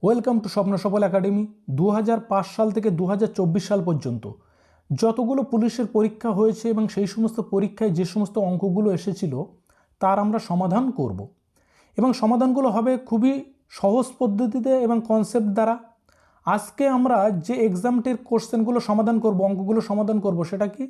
Welcome to স্বপ্ন সফল academy. 2005 সাল থেকে 2024 সাল পর্যন্ত যতগুলো পুলিশের পরীক্ষা হয়েছে এবং সেই সমস্ত পরীক্ষায় যে সমস্ত অঙ্কগুলো এসেছিল তার আমরা সমাধান করব এবং সমাধানগুলো হবে খুবই সহজ পদ্ধতিতে এবং কনসেপ্ট দ্বারা। আজকে আমরা যে এক্সামটির কোশ্চেনগুলো সমাধান করব, অঙ্কগুলো সমাধান করব, সেটা কি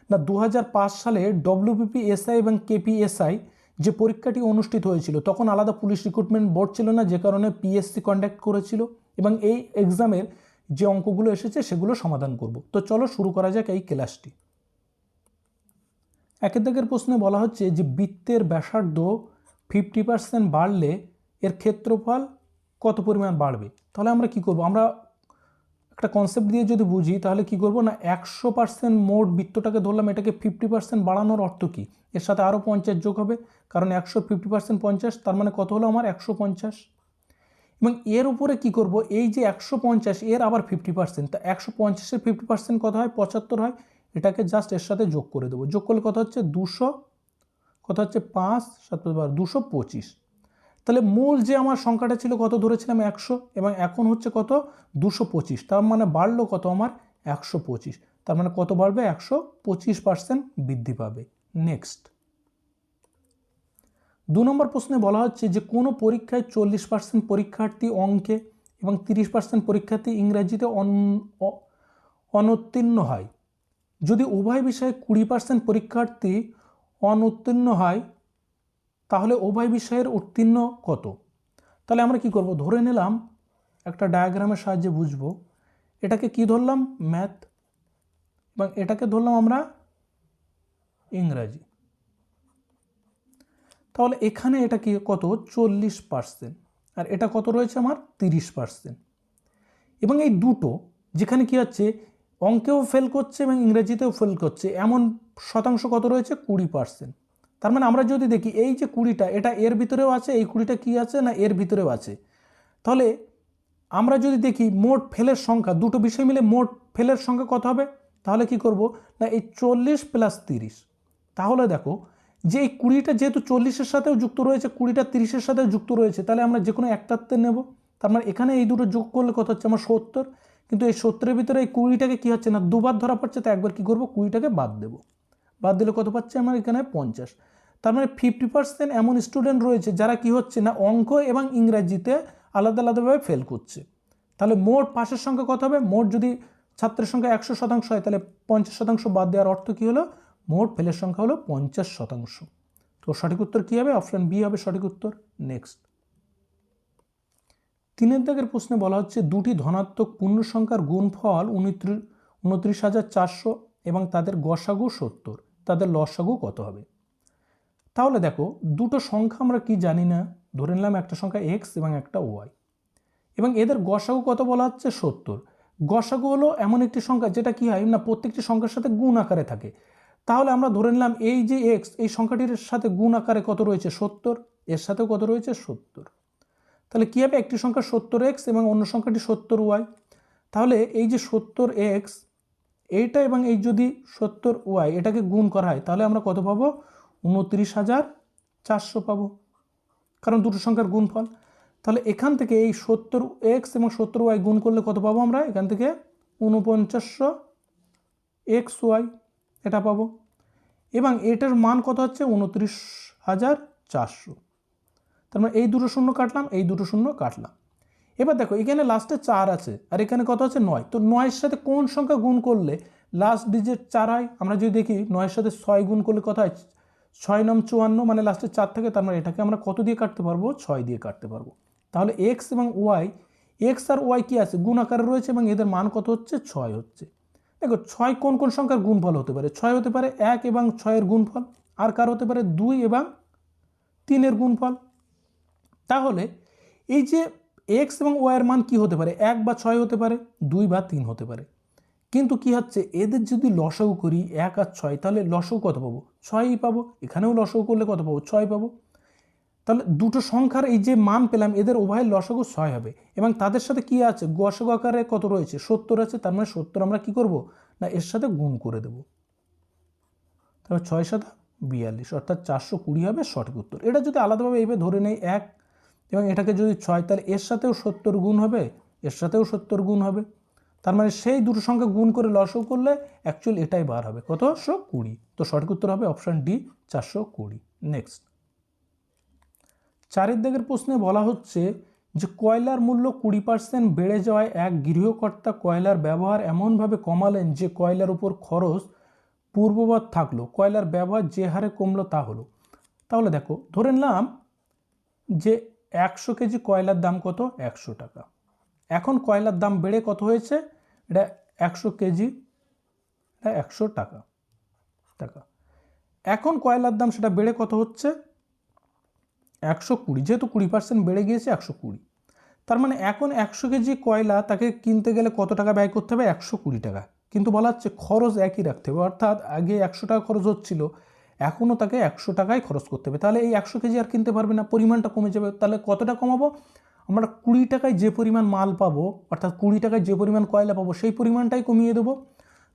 না 2005 সালে WBPSI এবং KPSI যে পরীক্ষাটি অনুষ্ঠিত হয়েছিল তখন আলাদা পুলিশ রিক্রুটমেন্ট বোর্ড ছিল না, যে কারণে PSC কন্ডাক্ট করেছিল এবং এই এক্সামের যে অঙ্কগুলো এসেছে সেগুলো সমাধান করব। তো চলো শুরু করা যাক এই ক্লাসটি। একের দাগের প্রশ্নে বলা হচ্ছে যে বৃত্তের ব্যাসার্ধ 50% বাড়লে এর ক্ষেত্রফল কত পরিমাণ বাড়বে। তাহলে আমরা কি করব, আমরা একটা কনসেপ্ট দিয়ে যদি বুঝি তাহলে কি করব না 100% মোট বৃত্তটাকে ধরলাম, এটাকে 50% বাড়ানোর অর্থ কি, এর সাথে আরও 50 যোগ হবে, কারণ 150% 50, তার মানে কত হলো আমার 150। এবং এর উপরে কি করব, এই যে 150 এর আবার 50%, তা 150-এর 50% কত হয় 75 হয়, এটাকে জাস্ট এর সাথে যোগ করে দেবো। যোগ করলে কত হচ্ছে 200, কত হচ্ছে 5 7 225। তাহলে মূল যে আমার সংখ্যাটা ছিল কত ধরেছিলাম 100 এবং এখন হচ্ছে কত 225, তার মানে বাড়লো কত আমার 125, তার মানে কত বাড়বে 125% বৃদ্ধি পাবে। নেক্সট 2 নম্বর প্রশ্নে বলা হচ্ছে যে কোনো পরীক্ষায় 40% পরীক্ষার্থী অঙ্কে এবং 30% পরীক্ষার্থী ইংরেজিতে অনুত্তীর্ণ হয়। যদি উভয় বিষয়ে 20% পরীক্ষার্থী অনুত্তীর্ণ হয় তাহলে উভয় বিষয়ের উত্তীর্ণ কত। তাহলে আমরা কি করব, ধরে নিলাম একটা ডায়াগ্রামের সাহায্যে বুঝবো, এটাকে কি ধরলাম ম্যাথ এবং এটাকে ধরলাম আমরা ইংরাজি। তাহলে এখানে এটা কি কত 40% আর এটা কত রয়েছে আমার 30%। এবং এই দুটো যেখানে কি হচ্ছে অঙ্কেও ফেল করছে এবং ইংরেজিতেও ফেল করছে, এমন শতাংশ কত রয়েছে 20%। তার মানে আমরা যদি দেখি এই যে 20টা এটা এর ভিতরেও আছে, এই 20টা কি আছে না এর ভিতরেও আছে। তাহলে আমরা যদি দেখি মোট ফেলের সংখ্যা, দুটো বিষয় মিলে মোট ফেলের সংখ্যা কত হবে, তাহলে কি করব না এই 40 + 30। তাহলে দেখো যে এই 20টা যেহেতু 40-এর সাথেও যুক্ত রয়েছে, 20টা 30-এর সাথেও যুক্ত রয়েছে, তাহলে আমরা যে কোনো একটাতে নেব। তার মানে এখানে এই দুটো যোগ করলে কত হচ্ছে আমার 70, কিন্তু এই 70-এর ভিতরে এই 20টাকে কি হচ্ছে না দুবার ধরা পড়ছে, তো একবার কি করব 20টাকে বাদ দেব। বাদ দিলে কত পাচ্ছে আমার এখানে 50। তার মানে 50% এমন স্টুডেন্ট রয়েছে যারা কি হচ্ছে না অঙ্ক এবং ইংরাজিতে আলাদা আলাদাভাবে ফেল করছে। তাহলে মোট পাশের সংখ্যা কত হবে, মোট যদি ছাত্রের সংখ্যা 100% হয় তাহলে 50% বাদ দেওয়ার অর্থ কী হলো, মোট ফেলের সংখ্যা হলো 50%। তো সঠিক উত্তর কী হবে, অপশন বি হবে সঠিক উত্তর। নেক্সট 3 দাগের প্রশ্নে বলা হচ্ছে দুটি ধনাত্মক পূর্ণ সংখ্যার গুণফল 29,400 এবং তাদের গসাগু 70, তাদের লসাগু কত হবে। তাহলে দেখো দুটো সংখ্যা আমরা কি জানি না, ধরে নিলাম একটা সংখ্যা এক্স এবং একটা ওয়াই এবং এদের গসাগু কত বলা হচ্ছে 70। গসাগু হলো এমন একটি সংখ্যা যেটা কি হয় না প্রত্যেকটি সংখ্যার সাথে গুণ আকারে থাকে। তাহলে আমরা ধরে নিলাম এই যে এক্স, এই সংখ্যাটির সাথে গুণ আকারে কত রয়েছে 70, এর সাথেও কত রয়েছে 70। তাহলে কী হবে, একটি সংখ্যা 70x এবং অন্য সংখ্যাটি 70y। তাহলে এই যে 70x এইটা এবং এই যদি 70y এটাকে গুণ করা হয় তাহলে আমরা কত পাবো 29,400 পাবো, কারণ দুটো সংখ্যার গুণফল। তাহলে এখান থেকে এই 70x এবং 70y গুণ করলে কত পাবো আমরা, এখান থেকে 49xy এটা পাবো এবং এটার মান কত হচ্ছে 29,400। তার মানে এই দুটো শূন্য কাটলাম, এই দুটো শূন্য কাটলাম। এবার দেখো এখানে লাস্টে 4 আছে আর এখানে কত আছে 9, তো 9-এর সাথে কোন সংখ্যা গুণ করলে লাস্ট ডিজিট 4 হয়। আমরা যদি দেখি 9-এর সাথে 6 গুণ করলে কত হয় 6 9 54, মানে লাস্টে 4 থাকে, তার মানে এটাকে আমরা কত দিয়ে কাটতে পারবো 6 দিয়ে কাটতে পারবো। তাহলে এক্স এবং ওয়াই, এক্স আর ওয়াই কি আছে গুণ আকারে রয়েছে এবং এদের মান কত হচ্ছে 6 হচ্ছে। দেখো 6 কোন কোন সংখ্যার গুণফল হতে পারে, 6 হতে পারে 1 এবং 6-এর গুণফল, আর কার হতে পারে 2 এবং 3-এর গুণফল। তাহলে এই যে এক্স এবং ওয়াইয়ের মান কি হতে পারে 1 বা 6 হতে পারে, 2 বা 3 হতে পারে, কিন্তু কি হচ্ছে এদের যদি লসাগু করি 1 আর 6 তাহলে লসাগু কত পাবো 6ই পাবো, এখানেও লসাগু করলে কত পাবো 6 পাবো। তাহলে দুটো সংখ্যার এই যে মান পেলাম এদের উভয়ের লসাগু 6 হবে এবং তাদের সাথে কি আছে গসাগু আকারে কত রয়েছে 70 আছে, তার মানে 70 আমরা কি করব না এর সাথে গুণ করে দেব। তাহলে 6 7 42 অর্থাৎ 420 হবে সঠিক উত্তর। এটা যদি আলাদাভাবে এইভাবে ধরে নেই 1 এবং এটাকে যদি 6 তাহলে এর সাথেও 70 গুণ হবে, এর সাথেও 70 গুণ হবে। তার মানে সেই দুটো সংখ্যা গুণ করে লসও করলে অ্যাকচুয়ালি এটাই বার হবে কত, 120। তো সঠিক উত্তর হবে অপশান ডি, 420। নেক্সট 4 দাগের প্রশ্নে বলা হচ্ছে যে কয়লার মূল্য 20% বেড়ে যাওয়ায় এক গৃহকর্তা কয়লার ব্যবহার এমনভাবে কমালেন যে কয়লার উপর খরচ পূর্ববৎ থাকলো, কয়লার ব্যবহার যে হারে কমলো তা হলো। তাহলে দেখো ধরে নিলাম যে 100 কেজি কয়লার দাম কত, 100 টাকা। এখন কয়লার দাম বেড়ে কত হয়েছে, এটা 100 কেজি, এটা 100 টাকা। এখন কয়লার দাম সেটা বেড়ে কত হচ্ছে, 120, যেহেতু 20% বেড়ে গিয়েছে 120। তার মানে এখন 100 কেজি কয়লা তাকে কিনতে গেলে কত টাকা ব্যয় করতে হবে, 120 টাকা। কিন্তু বলা হচ্ছে খরচ একই রাখতে হবে, অর্থাৎ আগে 100 টাকা খরচ হচ্ছিল, এখনও তাকে 100 টাকাই খরচ করতে হবে। তাহলে এই 100 কেজি আর কিনতে পারবে না, পরিমাণটা কমে যাবে। তাহলে কতটা কমাবো, আমরা 20 টাকায় যে পরিমাণ মাল পাবো, অর্থাৎ 20 টাকায় যে পরিমাণ কয়লা পাবো সেই পরিমাণটাই কমিয়ে দেবো।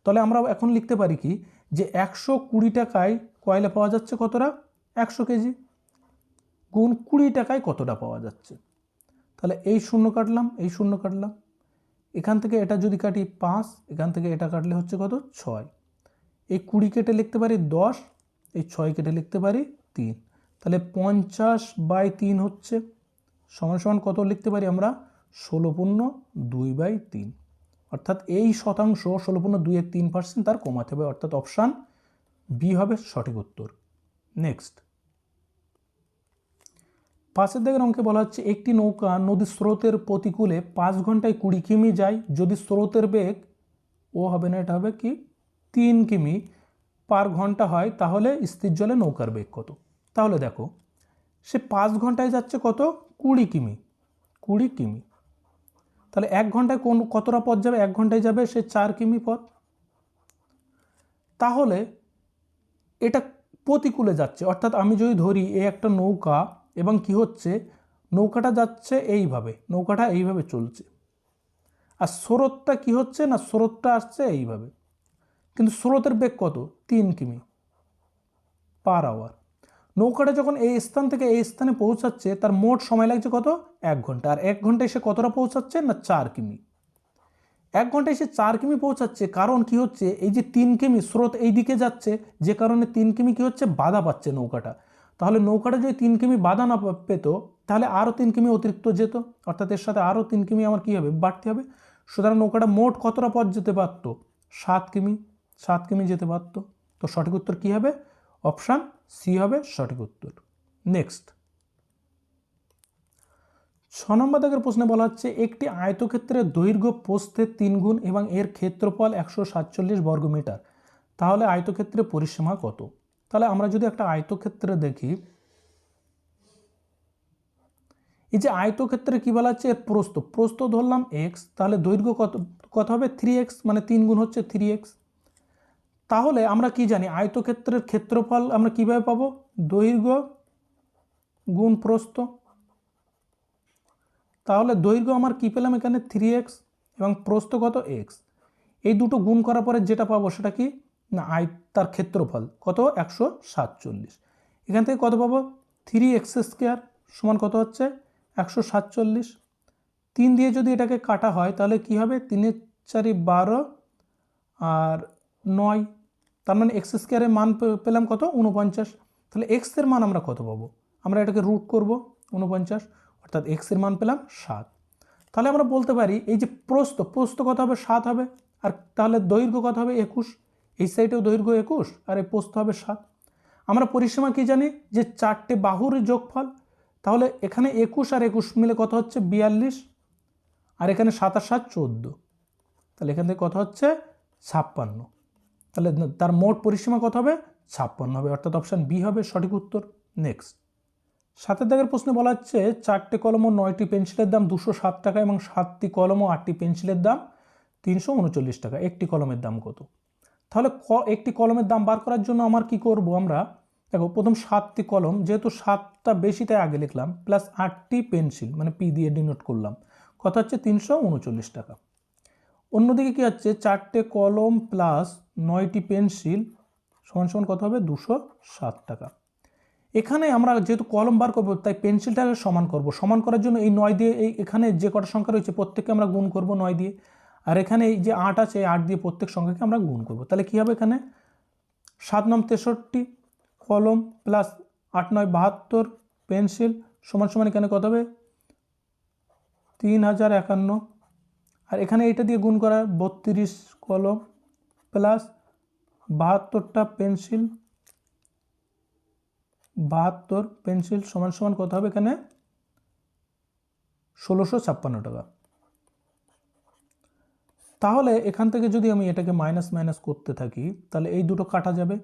তাহলে আমরা এখন লিখতে পারি কি, যে 120 টাকায় কয়লা পাওয়া যাচ্ছে কতটা, 100 কেজি, গুণ 20 টাকায় কতটা পাওয়া যাচ্ছে। তাহলে এই শূন্য কাটলাম, এই শূন্য কাটলাম, এখান থেকে এটা যদি কাটি 5, এখান থেকে এটা কাটলে হচ্ছে কত, 6। এই 20 কেটে লিখতে পারি 10, এই 6 কেটে লিখতে পারি 3। তাহলে 50/3 হচ্ছে সমান সমান কত লিখতে পারি আমরা, 16.2/3। অর্থাৎ এই শতাংশ 16.2-3% তার কমাতে হবে, অর্থাৎ অপশান বি হবে সঠিক উত্তর। নেক্সট 5 দাগের অঙ্কে বলা হচ্ছে একটি নৌকা নদীর স্রোতের প্রতিকূলে 5 ঘন্টায় 20 কিমি যায়, যদি স্রোতের বেগ ও হবে না, এটা হবে কি 3 কিমি পার ঘন্টা হয়, তাহলে স্থির জলে নৌকার বেগ কত। তাহলে দেখো সে 5 ঘন্টায় যাচ্ছে কত, 20 কিমি, 20 কিমি। তাহলে 1 ঘন্টায় কতটা পথ যাবে, 1 ঘন্টায় যাবে সে 4 কিমি পথ। তাহলে এটা প্রতিকূলে যাচ্ছে, অর্থাৎ আমি যদি ধরি এই একটা নৌকা এবং কি হচ্ছে, নৌকাটা যাচ্ছে এইভাবে, নৌকাটা এইভাবে চলছে, আর স্রোতটা কি হচ্ছে না, স্রোতটা আসছে এইভাবে, কিন্তু স্রোতের বেগ কত, 3 কিমি পার আওয়ার। নৌকাটা যখন এই স্থান থেকে এই স্থানে পৌঁছাচ্ছে তার মোট সময় লাগছে কত, 1 ঘন্টা। আর 1 ঘন্টায় সে কতটা পৌঁছাচ্ছে না, 4 কিমি। 1 ঘন্টায় সে 4 কিমি পৌঁছাচ্ছে, কারণ কি হচ্ছে, এই যে 3 কিমি স্রোত এই দিকে যাচ্ছে, যে কারণে 3 কিমি কি হচ্ছে, বাধা পাচ্ছে নৌকাটা। তাহলে নৌকাটা যদি 3 কিমি বাধা না পেত, তাহলে আরও 3 কিমি অতিরিক্ত যেত, অর্থাৎ এর সাথে আরও 3 কিমি আমার কী হবে, বাড়তে হবে। সুতরাং নৌকাটা মোট কতটা পথ যেতে পারত, 7 কিমি, 7 কিমি যেতে পারত। তো সঠিক উত্তর কী হবে, অপশান সি হবে সঠিক উত্তর। নেক্সট 6 নম্বর দাগের প্রশ্নে বলা হচ্ছে একটি আয়তক্ষেত্রের দৈর্ঘ্য প্রস্থের 3 গুণ এবং এর ক্ষেত্রফল 147 বর্গমিটার, তাহলে আয়তক্ষেত্রের পরিসীমা কত। তাহলে আমরা যদি একটা আয়তক্ষেত্রে দেখি, এই যে আয়তক্ষেত্রে কি বলা হচ্ছে, এর প্রস্থ ধরলাম এক্স, তাহলে দৈর্ঘ্য কত হবে, 3x, মানে 3 গুণ হচ্ছে 3x। তাহলে আমরা কি জানি, আয়তক্ষেত্রের ক্ষেত্রফল আমরা কিভাবে পাবো, দৈর্ঘ্য গুণ প্রস্থ। তাহলে দৈর্ঘ্য আমার কি পেলাম এখানে, 3x, এবং প্রস্থ কত, x। এই দুটো গুণ করার পরে যেটা পাবো সেটা কি না, তার ক্ষেত্রফল কত, 147। এখান থেকে কত পাবো, 3x² সমান কত হচ্ছে, 147। 3 দিয়ে যদি এটাকে কাটা হয় তাহলে কি হবে, 3 4 12 আর 9, তার মানে x² এর মান পেলাম কত, 49। তাহলে x এর মান আমরা কত পাবো, আমরা এটাকে রুট করব 49, অর্থাৎ x এর মান পেলাম 7। তাহলে আমরা বলতে পারি এই যে প্রস্থ কত হবে, 7 হবে, আর তাহলে দৈর্ঘ্য কত হবে, 21। এই সাইডেও দৈর্ঘ্য 21 আর এই প্রস্থ হবে 7। আমরা পরিসীমা কি জানি, যে 4টে বাহুর যোগফল। তাহলে এখানে 21 আর 21 মিলে কত হচ্ছে, 42, আর এখানে 7 আর 7 14, তাহলে এখান থেকে কত হচ্ছে, 56। তাহলে তার মোট পরিসীমা কত হবে, 56 হবে, অর্থাৎ অপশান বি হবে সঠিক উত্তর। নেক্সট 7 দাগের প্রশ্নে বলা হচ্ছে 4টে কলম ও 9টি পেন্সিলের দাম 207 টাকা এবং 7টি কলম ও 8টি পেন্সিলের দাম 339 টাকা, একটি কলমের দাম কত। তাহলে একটি কলমের দাম বার করার জন্য আমার কি করব, আমরা দেখো প্রথম 7টি কলম, যেহেতু 7টা বেশি তাই আগে লিখলাম, প্লাস 8টি পেন্সিল, মানে পি দিয়ে ডিনোট করলাম, কত হচ্ছে, 339 টাকা। অন্যদিকে কি হচ্ছে, 4টে কলম প্লাস 9টি পেন্সিল সমান সমান কত হবে, 207 টাকা। এখানে আমরা যেহেতু কলম বার করবো তাই পেন্সিলটাকে সমান করব। সমান করার জন্য এই 9 দিয়ে এই এখানে যে কটা সংখ্যা রয়েছে প্রত্যেককে আমরা গুণ করব 9 দিয়ে, আর এখানে এই যে 8 আছে এই 8 দিয়ে প্রত্যেক সংখ্যাকে আমরা গুণ করব। তাহলে কী হবে, এখানে 7 9 63 কলম প্লাস 8 9 72 পেন্সিল সমান সমান এখানে কত হবে 3051, আর এখানে এটা দিয়ে গুণ করা 32 কলম প্লাস 72টা পেন্সিল 72 পেন্সিল সমান সমান কত হবে এখানে 1656 টাকা। তাহলে এখান থেকে যদি আমি এটাকে মাইনাস মাইনাস করতে থাকি তাহলে এই দুটো কাটা যাবে।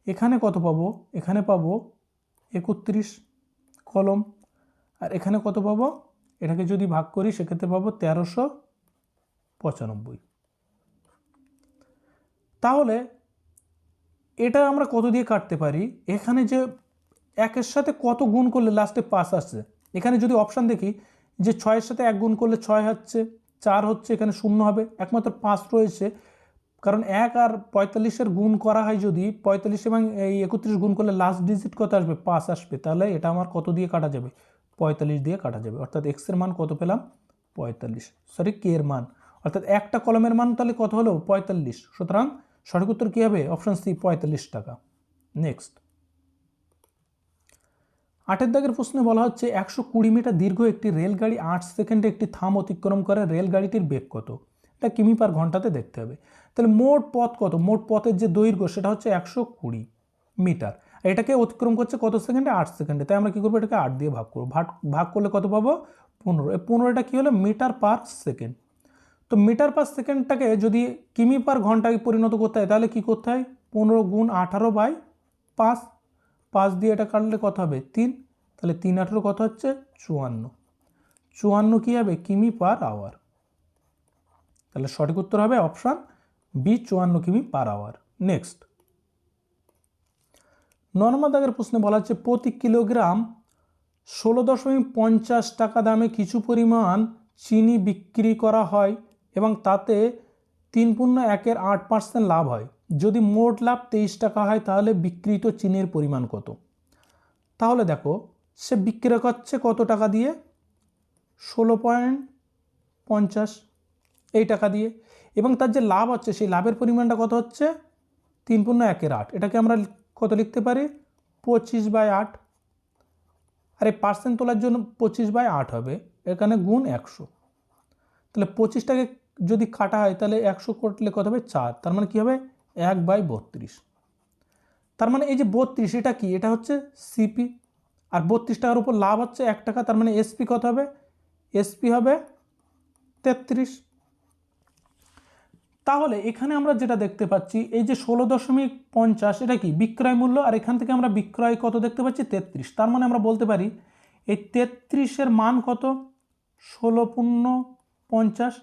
এখানে কত পাবো, এখানে পাবো 31 কলম, আর এখানে কত পাবো, এটাকে যদি ভাগ করি সেক্ষেত্রে পাবো 1395। তাহলে এটা আমরা কত দিয়ে কাটতে পারি, এখানে যে একের সাথে কত গুণ করলে লাস্টে 5 আসছে, এখানে যদি অপশান দেখি যে 6-এর সাথে 1 গুণ করলে 6 হচ্ছে, 4 হচ্ছে, এখানে 0 হবে, একমাত্র 5 রয়েছে, কারণ 1 আর 45-এর গুণ করা হয় যদি 45 এবং এই 31 গুণ করলে লাস্ট ডিজিট কত আসবে 5 আসবে, তাহলে এটা আমার কত দিয়ে কাটা যাবে 45 দিয়ে কাটা যাবে। অর্থাৎ এক্সের মান কত পেলাম 45, সরি কে এর মান, অর্থাৎ একটা কলমের মান তাহলে কত হলো 45। সুতরাং সঠিক উত্তর কী হবে, অপশান সি 45 টাকা। নেক্সট 8 দাগের প্রশ্নে বলা হচ্ছে 120 মিটার দীর্ঘ একটি রেলগাড়ি 8 সেকেন্ডে একটি থাম অতিক্রম করে, রেলগাড়িটির বেগ কত, এটা কিমি পার ঘন্টাতে দেখতে হবে। তাহলে মোট পথ কত, মোট পথের যে দৈর্ঘ্য সেটা হচ্ছে 120 মিটার, এটাকে অতিক্রম করছে কত সেকেন্ডে 8 সেকেন্ডে, তাই আমরা কী করবো এটাকে 8 দিয়ে ভাগ করবো, ভাগ করলে কত পাবো 15, এই 15টা কী হলো মিটার পার সেকেন্ড। তো মিটার পার সেকেন্ডটাকে যদি কিমি পার ঘন্টায় পরিণত করতে হয় তাহলে কী করতে হয় 15 গুণ 18/5, 5 দিয়ে এটা কাটলে কত হবে 3, তাহলে 3 18 কত হচ্ছে 54, 54 কী হবে কিমি পার আওয়ার। তাহলে সঠিক উত্তর হবে অপশান বি 54 কিমি পার আওয়ার। নেক্সট 9 নম্বর দাগের প্রশ্নে বলা হচ্ছে প্রতি কিলোগ্রাম 16.50 টাকা দামে কিছু পরিমাণ চিনি বিক্রি করা হয় এবং তাতে 3.1% লাভ হয়, যদি মোট লাভ 23 টাকা হয় তাহলে বিক্রিত চিনির পরিমাণ কত। তাহলে দেখো সে বিক্রি করছে কত টাকা দিয়ে 16.50 এই টাকা দিয়ে, এবং তার যে লাভ হচ্ছে সেই লাভের পরিমাণটা কত হচ্ছে 3.1/8, এটাকে আমরা কত লিখতে পারি 25/8, আর এই পার্সেন্ট তোলার জন্য 25/8 হবে, এখানে গুণ 100, তাহলে 25টাকে যদি কাটা হয় তাহলে 100 কাটলে কত হবে 4, তার মানে কী হবে 1/32, তার মানে এই যে 32 এটা কি, এটা হচ্ছে সিপি, আর 32 টাকার উপর লাভ হচ্ছে 1 টাকা, তার মানে এসপি কত হবে, এসপি হবে 33। তাহলে এখানে আমরা যেটা দেখতে পাচ্ছি এই যে 16.50 এটা কি বিক্রয় মূল্য, আর এখান থেকে আমরা বিক্রয় কত দেখতে পাচ্ছি 33, তার মানে আমরা বলতে পারি এই 33-এর মান কত 16.50,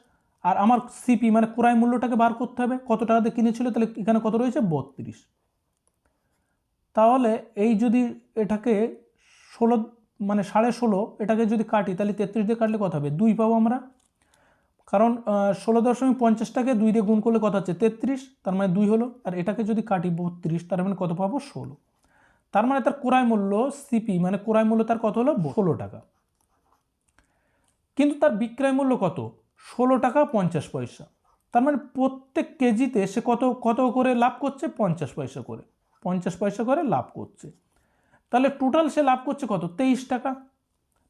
আর আমার সিপি মানে ক্রয় মূল্যটাকে বার করতে হবে কত টাকাতে কিনেছিল, তাহলে এখানে কত রয়েছে 32। তাহলে এই যদি এটাকে 16 মানে 16.5 এটাকে যদি কাটি তাহলে 33 দিয়ে কাটলে কত হবে 2 পাবো আমরা, কারণ 16.50টাকে 2 দিয়ে গুণ করলে কত হচ্ছে 33, তার মানে 2 হলো, আর এটাকে যদি কাটি 32 তার মানে কত পাবো 16, তার মানে তার ক্রয় মূল্য সিপি মানে ক্রয় মূল্য তার কত হলো 16 টাকা, কিন্তু তার বিক্রয় মূল্য কত 16 টাকা 50 পয়সা, তার মানে প্রত্যেক কেজিতে সে কত কত করে লাভ করছে 50 পয়সা করে, 50 পয়সা করে লাভ করছে, তাহলে টোটাল সে লাভ করছে কত 23 টাকা।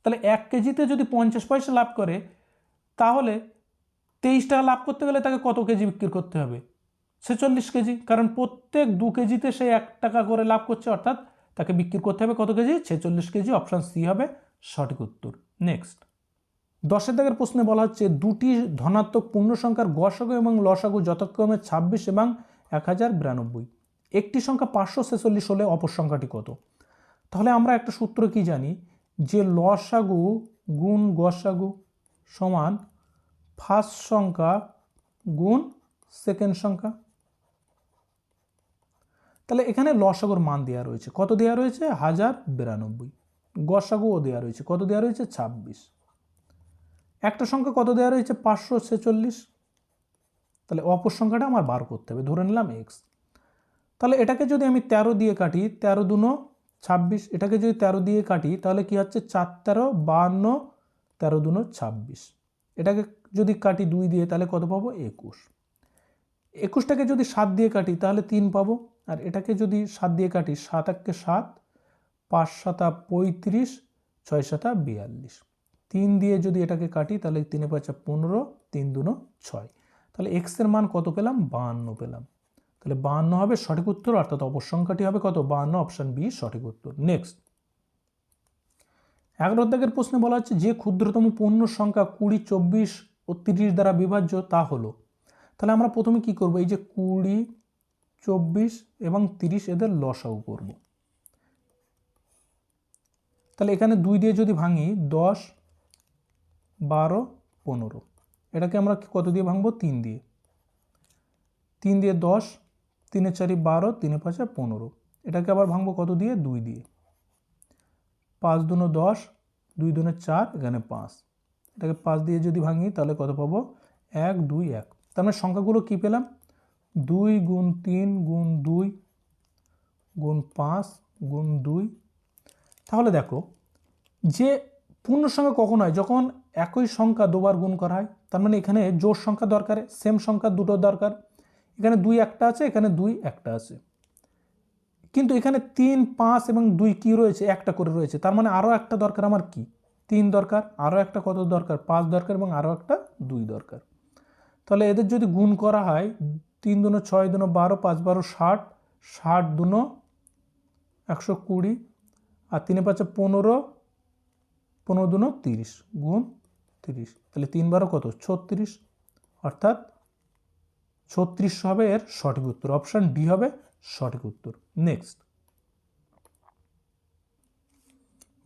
তাহলে 1 কেজিতে যদি 50 পয়সা লাভ করে তাহলে 23 টাকা লাভ করতে গেলে তাকে কত কেজি বিক্রি করতে হবে 46 কেজি, কারণ প্রত্যেক 2 কেজিতে সে 1 টাকা করে লাভ করছে, অর্থাৎ তাকে বিক্রি করতে হবে কত কেজি 46 কেজি, অপশান সি হবে সঠিক উত্তর। নেক্সট 10 দাগের প্রশ্নে বলা হচ্ছে দুটি ধনাত্মক পূর্ণ সংখ্যার গসাগু এবং লসাগু যথাক্রমে 26 এবং 1092, একটি সংখ্যা 546 হলে অপর সংখ্যাটি কত। তাহলে আমরা একটা সূত্র কি জানি যে লসাগু গুণ গসাগু সমান ফার্স্ট সংখ্যা গুণ সেকেন্ড সংখ্যা, তাহলে এখানে লসাগুর মান দেওয়া রয়েছে কত দেওয়া রয়েছে 1092, গসাগুও দেওয়া রয়েছে কত দেওয়া রয়েছে 26, একটা সংখ্যা কত দেওয়া রয়েছে 546, তাহলে অপর সংখ্যাটা আমার বার করতে হবে, ধরে নিলাম এক্স। তাহলে এটাকে যদি আমি 13 দিয়ে কাটি 13 দুনো 26, এটাকে যদি 13 দিয়ে কাটি তাহলে কি হচ্ছে 4 13 52, 13 দুনো 26। এটাকে যদি কাটি 2 দিয়ে তাহলে কত পাবো 21। 21টাকে যদি 7 দিয়ে কাটি তাহলে 3 পাবো, আর এটাকে যদি 7 দিয়ে কাটি 7 একে 7, 5 7 35, 6 7 42। 3 দিয়ে যদি এটাকে কাটি তাহলে 3 5 15, 3 দুনো 6। তাহলে x এর মান কত পেলাম 52 পেলাম। তাহলে 52 হবে সঠিক উত্তর, অর্থাৎ অপর সংখ্যাটি হবে কত 52, অপশন বি সঠিক উত্তর। নেক্সট 11 দাগের প্রশ্নে বলা হচ্ছে যে ক্ষুদ্রতম পূর্ণ সংখ্যা 20, 24 ও 30 দ্বারা বিভাজ্য তা হলো। তাহলে আমরা প্রথমে কি করব, এই যে 20, 24 এবং 30 এদের লসাগু করব। তাহলে এখানে 2 দিয়ে যদি ভাঙি 10, 12, 15, এটাকে আমরা কত দিয়ে ভাঙবো 3 দিয়ে। 3 দিয়ে 10, 3 4 12, 3 5 15, এটাকে আবার ভাঙবো কত দিয়ে 2 দিয়ে। 5 দুনো 10, 2 দুনো 4, এখানে 5, এটাকে 5 দিয়ে যদি ভাঙি তাহলে কত পাবো 1 2 1। তার মানে সংখ্যাগুলো কি পেলাম 2 গুণ 3 গুণ 2 গুণ 5 গুণ 2। তাহলে দেখো যে পূর্ণ সংখ্যা কখন হয়, যখন একই সংখ্যা দুবার গুণ করা হয়। তার মানে এখানে জোড় সংখ্যা দরকার, সেম সংখ্যা দুটো দরকার। এখানে 2 একটা আছে, এখানে 2 একটা আছে, কিন্তু এখানে 3 5 এবং 2 কি রয়েছে একটা করে রয়েছে। তার মানে আরও একটা দরকার আমার কি 3 দরকার, আরও একটা কত দরকার 5 দরকার, এবং আরও একটা 2 দরকার। তাহলে এদের যদি গুণ করা হয় 3 দুনো 6 দুনো 12, 5 12 60, 60 দুনো 120, আর 3 5 15, 15 দুনো 30 গুণ 30, তাহলে 3 12 কত 36, অর্থাৎ 36 হবে এর সঠিক উত্তর। অপশন ডি হবে সঠিক উত্তর। নেক্সট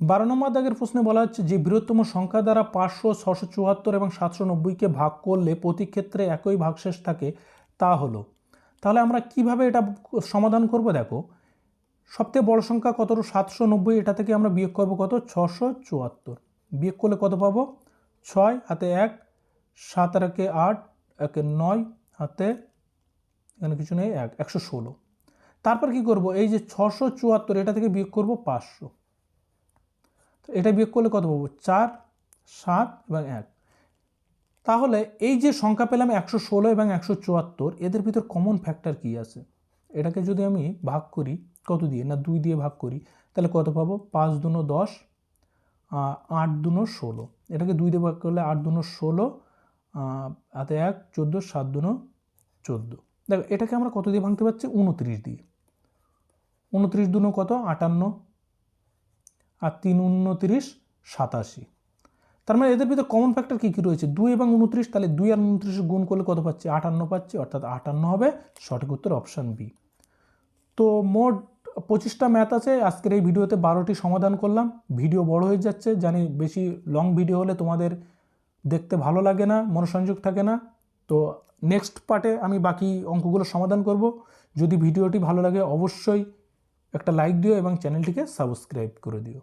12 নম্বর দাগের প্রশ্নে বলা হচ্ছে যে বৃহত্তম সংখ্যা দ্বারা 500, 674 এবং 790কে ভাগ করলে প্রতি ক্ষেত্রে একই ভাগশেষ থাকে তা হলো। তাহলে আমরা কিভাবে এটা সমাধান করব, দেখো সবথেকে বড় সংখ্যা কত 790, এটা থেকে আমরা বিয়োগ করব কত 674, বিয়োগ করলে কত পাবো 6 হাতে 1, 7 আর 1 8, 1 9, হাতে এখানে কিছু নেই 1, 116। তারপর কি করব, এই যে 674 এটা থেকে বিয়োগ করব 500, এটা বিয়োগ করলে কত পাবো 4 7 এবং 1। তাহলে এই যে সংখ্যা পেলাম 116 এবং 174, এদের ভিতর কমন ফ্যাক্টর কি আছে, এটাকে যদি আমি ভাগ করি কত দিয়ে না 2 দিয়ে ভাগ করি তাহলে কত পাবো 5 দুনো 10, 8 দুনো 16, এটাকে 2 দিয়ে ভাগ করলে 8 দুনো 16, হাতে 1 14, 7 দুনো 14। দেখো এটাকে আমরা কত দিয়ে ভাঙতে পারছি 29 দিয়ে। 29 দুনো কত 58, আর 3 29 87। তার মানে এদের ভিতরে কমন ফ্যাক্টর কী কী রয়েছে 2 এবং 29, তাহলে 2 আর 29 গুণ করলে কত পাচ্ছি 58 পাচ্ছি, অর্থাৎ 58 হবে সঠিক উত্তর, অপশান বি। তো মোট 25টা ম্যাথ আছে, আজকের এই ভিডিওতে 12টি সমাধান করলাম। ভিডিও বড় হয়ে যাচ্ছে জানি, বেশি লং ভিডিও হলে তোমাদের দেখতে ভালো লাগে না, মনোসংযোগ থাকে না। তো নেক্সট পার্টে আমি বাকি অঙ্কগুলো সমাধান করব। যদি ভিডিওটি ভালো লাগে অবশ্যই একটা লাইক দিও এবং চ্যানেলটিকে সাবস্ক্রাইব করে দিও।